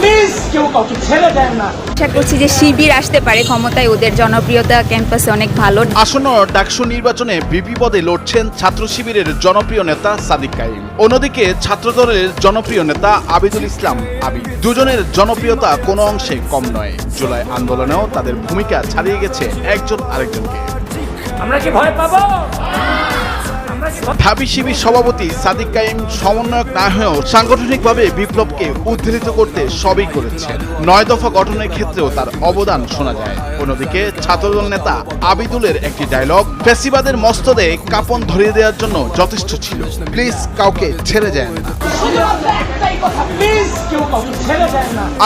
Please কেউ কাউকে ছেড়ে দেন না। আশা করছি যে শিবির আসতে পারে ক্ষমতায়, ওদের জনপ্রিয়তা ক্যাম্পাসে অনেক ভালো। আসন্ন ডাকসু নির্বাচনে ভিপি পদে লড়ছেন ছাত্র শিবিরের জনপ্রিয় নেতা সাদিক কাইম। অন্যদিকে ছাত্রদলের জনপ্রিয় নেতা আবিদুল ইসলাম আবিদ। দুজনের জনপ্রিয়তা কোনো অংশে কম নয়। জুলাই আন্দোলনেও তাদের ভূমিকা ছাড়িয়ে গেছে একজন আরেকজনকে। আমরা কি ভয় পাবো? ঢাবি শিবির সভাপতি সাদিক কাইম সমন্বয়ক না হয়েও সাংগঠনিকভাবে বিপ্লবকে উদ্ধৃত করতে সবই করেছেন। 9 দফা গঠনের ক্ষেত্রেও তার অবদান শোনা যায়। অন্যদিকে ছাত্রদল নেতা আবিদুলের একটি ডায়লগ ফ্যাসিবাদের মস্তদে কাপন ধরিয়ে দেওয়ার জন্য যথেষ্ট ছিল। প্লিজ কাউকে ছেড়ে যায় না।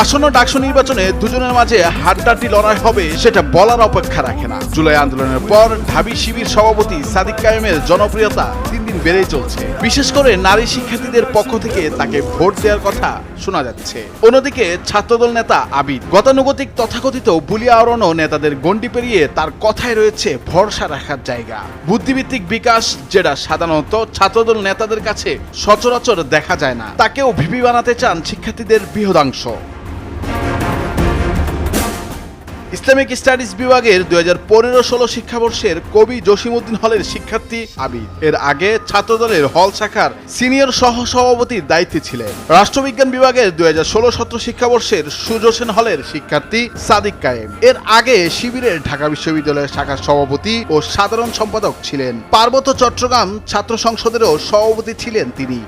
আসন্ন ডাকসু নির্বাচনে দুজনের মাঝে হাড্ডাহাড্ডি লড়াই হবে সেটা বলার অপেক্ষা রাখে না। জুলাই আন্দোলনের পর ঢাবি শিবির সভাপতি সাদিক কাইমের জনপ্রিয়তা দিন দিন বেড়েই চলছে। বিশেষ করে নারী শিক্ষার্থীদের পক্ষ থেকে তাকে ভোট দেওয়ার কথা শোনা যাচ্ছে। অন্যদিকে ছাত্রদল নেতা আবিদ গতানুগতিক তথাকথিত বুলিয়া আওড়ানো নেতাদের গণ্ডি পেরিয়ে তার কথায় রয়েছে ভরসা রাখার জায়গা। বুদ্ধিভিত্তিক বিকাশ যেটা সাধারণত ছাত্রদল নেতাদের কাছে সচরাচর দেখা যায় না, তাকেও ভিপি বানাতে চান শিক্ষার্থীদের বৃহদাংশ। ইসলামিক স্টাডিজ বিভাগের 2015-16 শিক্ষাবর্ষের কবি জসিমউদ্দিন হলের শিক্ষার্থী আবিদ এর আগে ছাত্রদলের হল শাখার সিনিয়র সহসভাপতির দায়িত্বে ছিলেন। রাষ্ট্রবিজ্ঞান বিভাগের 2016-17 শিক্ষাবর্ষের সুজোসেন হলের শিক্ষার্থী সাদিক কায়েম এর আগে শিবিরের ঢাকা বিশ্ববিদ্যালয়ের শাখার সভাপতি ও সাধারণ সম্পাদক ছিলেন। পার্বত্য চট্টগ্রাম ছাত্র সংসদেরও সভাপতি ছিলেন তিনি।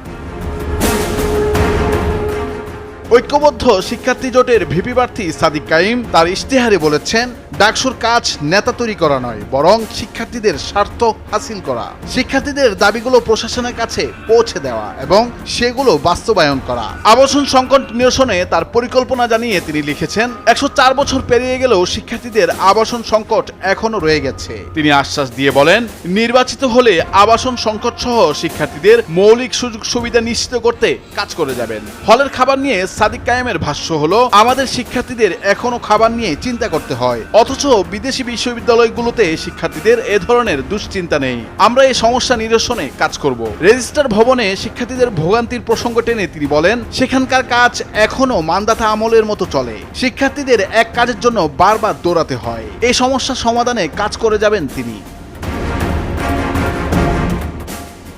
ঐক্যবদ্ধ শিক্ষার্থী জোটের ভিপি প্রার্থী সাদিক কাইম তার ইশতেহারে বলেছেন, ডাকসুর কাজ নেতা তৈরি করা নয়, বরং শিক্ষার্থীদের স্বার্থ হাসিল করা, শিক্ষার্থীদের দাবিগুলো প্রশাসনের কাছে পৌঁছে দেওয়া এবং সেগুলো বাস্তবায়ন করা। আবাসন সংকট নিরসনে তার পরিকল্পনা জানিয়ে তিনি লিখেছেন, 104 বছর পেরিয়ে গেলেও শিক্ষার্থীদের আবাসন সংকট এখনো রয়ে গেছে। তিনি আশ্বাস দিয়ে বলেন, নির্বাচিত হলে আবাসন সংকট সহ শিক্ষার্থীদের মৌলিক সুযোগ সুবিধা নিশ্চিত করতে কাজ করে যাবেন। হলের খাবার নিয়ে সাদিক কায়েমের ভাষ্য হলো, আমাদের শিক্ষার্থীদের এখনো খাবার নিয়ে চিন্তা করতে হয়, অথচ বিদেশি বিশ্ববিদ্যালয়গুলোতে শিক্ষার্থীদের এ ধরনের দুশ্চিন্তা নেই। আমরা এই সমস্যা নিরসনে কাজ করব। রেজিস্ট্রার ভবনে শিক্ষার্থীদের ভোগান্তির প্রসঙ্গ টেনে তিনি বলেন, সেখানকার কাজ এখনো মান্দাতা আমলের মতো চলে। শিক্ষার্থীদের এক কাজের জন্য বারবার দৌড়াতে হয়। এই সমস্যা সমাধানে কাজ করে যাবেন তিনি।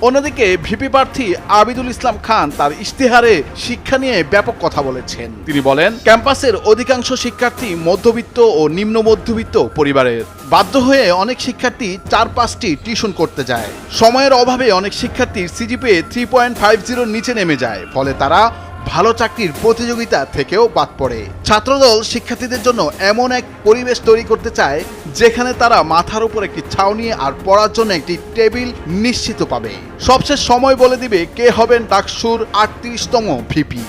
অন্যদিকে ভিপি প্রার্থী আবিদুল ইসলাম খান তার ইশতেহারে শিক্ষা নিয়ে ব্যাপক কথা বলেছেন। তিনি বলেন, ক্যাম্পাসের অধিকাংশ শিক্ষার্থী মধ্যবিত্ত ও নিম্ন মধ্যবিত্ত পরিবারের। বাধ্য হয়ে অনেক শিক্ষার্থী 4-5টি টিউশন করতে যায়। সময়ের অভাবে অনেক শিক্ষার্থীর সিজিপিএ 3.50 নিচে নেমে যায়, ফলে তারা ভালো চাকরির প্রতিযোগিতা থেকেও বাদ পড়ে। ছাত্রদল শিক্ষার্থীদের জন্য এমন এক পরিবেশ তৈরি করতে চায় যেখানে তারা মাথার উপর একটি ছাউনি আর পড়ার জন্য একটি টেবিল নিশ্চিত পাবে। সবশেষ সময় বলে দিবে কে হবেন ডাকসুর 38তম ভিপি।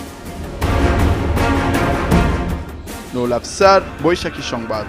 নুরুল আফসার, বৈশাখী সংবাদ।